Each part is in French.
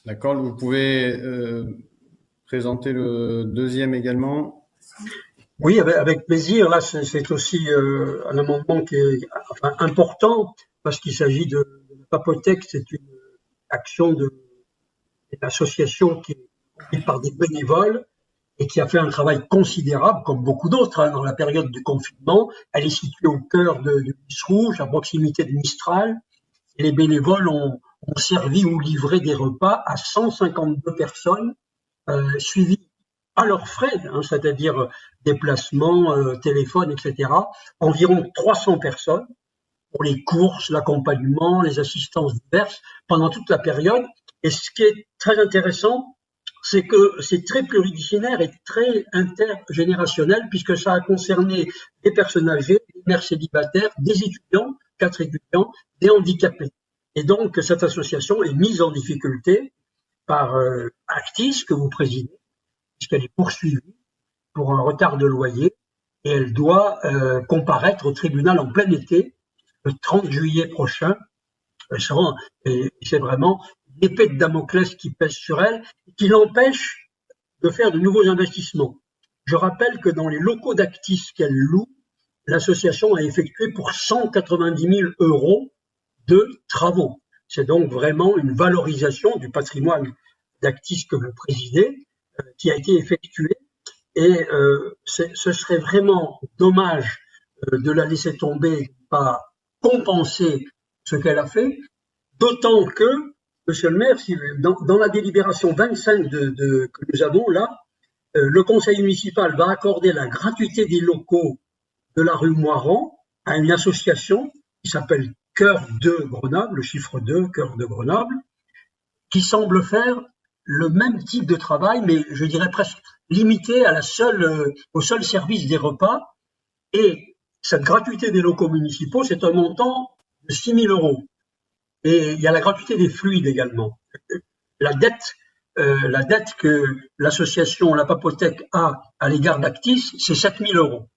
D'accord, vous pouvez présenter le deuxième également. Oui, avec plaisir. Là, c'est aussi un amendement qui est enfin, important parce qu'il s'agit de la Papotec. C'est une action d'une association qui est conduite par des bénévoles et qui a fait un travail considérable, comme beaucoup d'autres, hein, dans la période du confinement. Elle est située au cœur de Nice Rouge, à proximité de Mistral. Et les bénévoles ont servi ou livré des repas à 152 personnes, suivies à leurs frais, hein, c'est-à-dire déplacement, téléphone, etc. Environ 300 personnes pour les courses, l'accompagnement, les assistances diverses pendant toute la période. Et ce qui est très intéressant, c'est que c'est très pluridisciplinaire et très intergénérationnel puisque ça a concerné des personnes âgées, des mères célibataires, des étudiants, 4 étudiants, des handicapés. Et donc cette association est mise en difficulté par Actis que vous présidez, puisqu'elle est poursuivie pour un retard de loyer et elle doit comparaître au tribunal en plein été le 30 juillet prochain. Et c'est vraiment l'épée de Damoclès qui pèse sur elle et qui l'empêche de faire de nouveaux investissements. Je rappelle que dans les locaux d'Actis qu'elle loue, l'association a effectué pour 190 000 euros de travaux. C'est donc vraiment une valorisation du patrimoine d'Actis que vous présidez qui a été effectuée. Et ce serait vraiment dommage de la laisser tomber, de ne pas compenser ce qu'elle a fait, d'autant que, monsieur le maire, si, dans la délibération 25 que nous avons là, le conseil municipal va accorder la gratuité des locaux de la rue Moiran à une association qui s'appelle Cœur de Grenoble, le chiffre 2, Cœur de Grenoble, qui semble faire le même type de travail, mais je dirais presque limité à au seul service des repas. Et cette gratuité des locaux municipaux, c'est un montant de 6 000 euros. Et il y a la gratuité des fluides également. La dette que l'association La Papotec a à l'égard d'Actis, c'est 7 000 euros.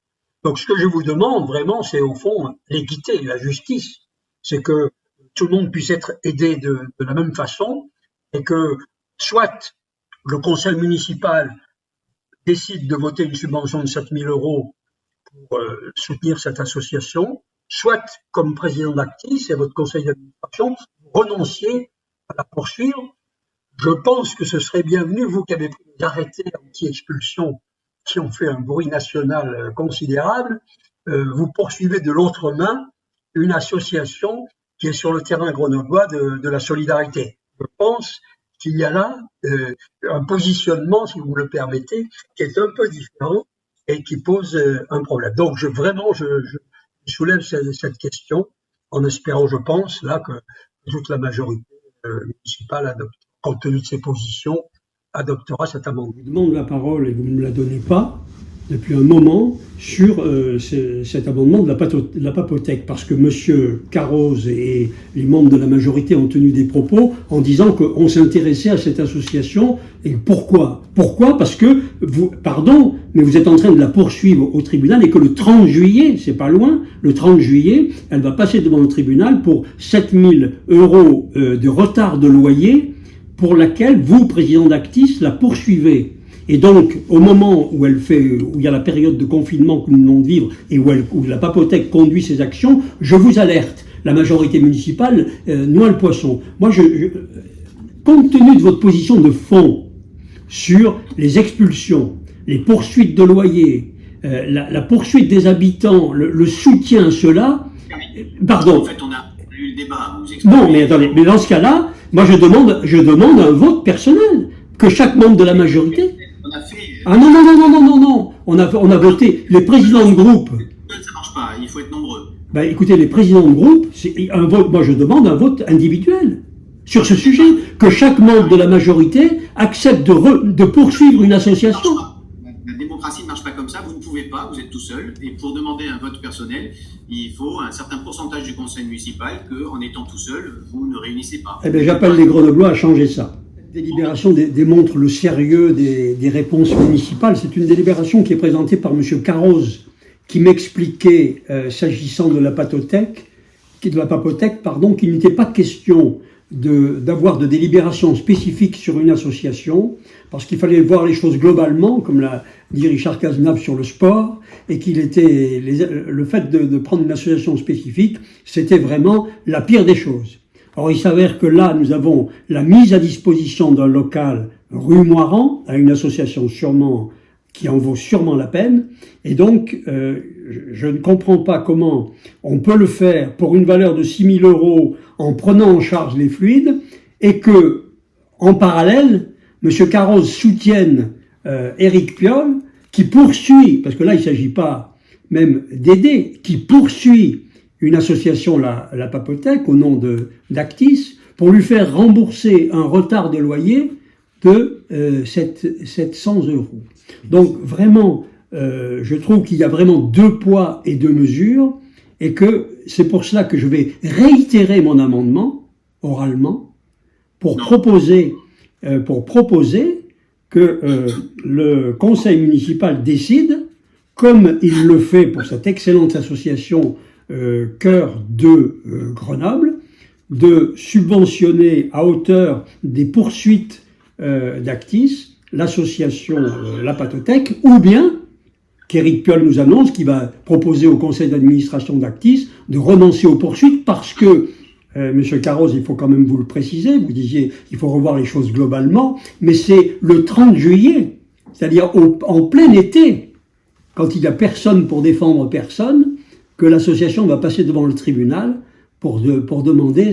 Donc ce que je vous demande vraiment, c'est au fond l'équité, la justice. C'est que tout le monde puisse être aidé de la même façon et que soit le conseil municipal décide de voter une subvention de 7 000 euros pour soutenir cette association, soit comme président d'Actis et votre conseil d'administration, vous renonciez à la poursuivre. Je pense que ce serait bienvenu, vous qui avez pris des arrêtés anti-expulsion qui ont fait un bruit national considérable, vous poursuivez de l'autre main une association qui est sur le terrain grenoblois de la solidarité. Je pense qu'il y a là un positionnement, si vous me le permettez, qui est un peu différent et qui pose un problème. Donc je soulève cette question en espérant, je pense, là que toute la majorité municipale, compte tenu de ses positions, adoptera cet amendement. Je vous demande la parole et vous ne me la donnez pas depuis un moment sur cet amendement de la Papotec, parce que M. Carroz et les membres de la majorité ont tenu des propos en disant qu'on s'intéressait à cette association. Et pourquoi ? Pourquoi ? Parce que, pardon, mais vous êtes en train de la poursuivre au tribunal et que le 30 juillet, c'est pas loin, le 30 juillet, elle va passer devant le tribunal pour 7 000 euros de retard de loyer pour laquelle vous, président d'Actis, la poursuivez. Et donc, au moment où il y a la période de confinement que nous venons de vivre et où la Papotec conduit ses actions, je vous alerte. La majorité municipale noie le poisson. Moi, compte tenu de votre position de fond sur les expulsions, les poursuites de loyers, la poursuite des habitants, le soutien à cela, pardon. En fait, on a eu le débat. Vous non, mais attendez, mais dans ce cas-là, moi je demande un vote personnel que chaque membre de la majorité. Ah non, on a voté les présidents de groupe. Ça marche pas, il faut être nombreux. Ben, écoutez, les présidents de groupe, c'est un vote. Moi, je demande un vote individuel sur ce sujet, que chaque membre de la majorité accepte de poursuivre une association. La démocratie ne marche pas comme ça. Vous ne pouvez pas, vous êtes tout seul. Et pour demander un vote personnel, il faut un certain pourcentage du conseil municipal que, en étant tout seul, vous ne réunissez pas. Eh bien, j'appelle les Grenoblois à changer ça. La délibération démontre le sérieux des réponses municipales. C'est une délibération qui est présentée par M. Carroz, qui m'expliquait, s'agissant de la Papotec, qu'il n'était pas question d'avoir de délibérations spécifiques sur une association, parce qu'il fallait voir les choses globalement, comme l'a dit Richard Cazenave sur le sport, et le fait de prendre une association spécifique, c'était vraiment la pire des choses. Or, il s'avère que là, nous avons la mise à disposition d'un local rue Moirand, à une association qui en vaut sûrement la peine, et donc je ne comprends pas comment on peut le faire pour une valeur de 6 000 € en prenant en charge les fluides, et que, en parallèle, M. Carroz soutienne Éric Piolle, qui poursuit, parce que là il ne s'agit pas même d'aider, qui poursuit une association, la Papotec, au nom d'Actis, pour lui faire rembourser un retard de loyer de 700 €. Donc vraiment, je trouve qu'il y a vraiment 2 poids et 2 mesures, et que c'est pour cela que je vais réitérer mon amendement, oralement, pour proposer que le conseil municipal décide, comme il le fait pour cette excellente association Cœur de Grenoble, de subventionner à hauteur des poursuites d'Actis l'association La Patothèque, ou bien qu'Éric Piolle nous annonce qu'il va proposer au conseil d'administration d'Actis de renoncer aux poursuites, parce que Monsieur Carroz, il faut quand même vous le préciser, vous disiez il faut revoir les choses globalement, mais c'est le 30 juillet, c'est-à-dire en plein été, quand il n'y a personne pour défendre personne, que l'association va passer devant le tribunal pour demander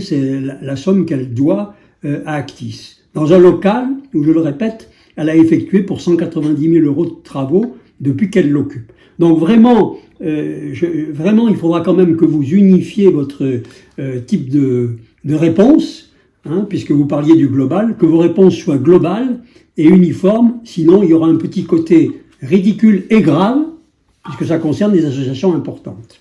la somme qu'elle doit à Actis. Dans un local où, je le répète, elle a effectué pour 190 000 € de travaux depuis qu'elle l'occupe. Donc vraiment, il faudra quand même que vous unifiez votre type de réponse, hein, puisque vous parliez du global, que vos réponses soient globales et uniformes, sinon il y aura un petit côté ridicule et grave, puisque ça concerne des associations importantes.